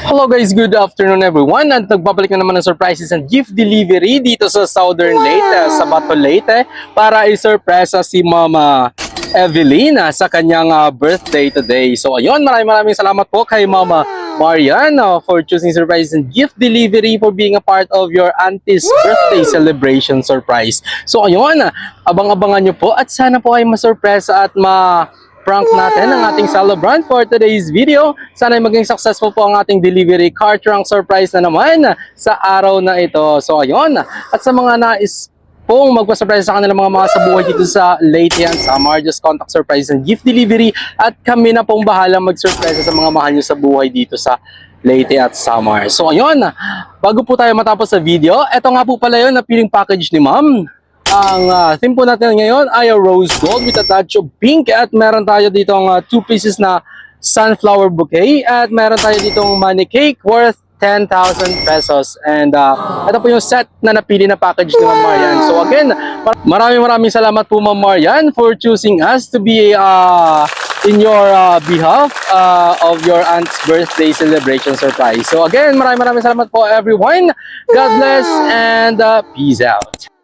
Hello guys, good afternoon everyone. At nagbabalik na naman ng surprises and gift delivery dito sa Southern Leyte, sa Bato Leyte, para i-surpresa si Mama Evelina sa kanyang birthday today. So ayun, maraming salamat po kay Mama Marian for choosing surprises and gift delivery, for being a part of your auntie's birthday celebration surprise. So ayun, abang-abangan nyo po at sana po ay masurpresa at prank natin ang ating celebrant for today's video. Sana ay maging successful po ang ating delivery car trunk surprise na naman sa araw na ito. So ayun, at sa mga nais pong magpa-surprise sa kanilang mga sa buhay dito sa Leyte and Samar, just contact surprise and gift delivery at kami na pong bahala mag-surprise sa mga mahal nyo sa buhay dito sa Leyte at Samar. So ayun, bago po tayo matapos sa video, eto nga po pala yun na piling package ni Ma'am. Ang theme po natin ngayon ay a rose gold with a touch of pink, at meron tayo dito ang 2 pieces na sunflower bouquet, at meron tayo dito ang money cake worth 10,000 pesos. And ito po yung set na napili na package ni Ma'am Marian. So again, maraming salamat po Ma'am Marian for choosing us to be in your behalf of your aunt's birthday celebration surprise. So again, maraming salamat po everyone. God bless and peace out.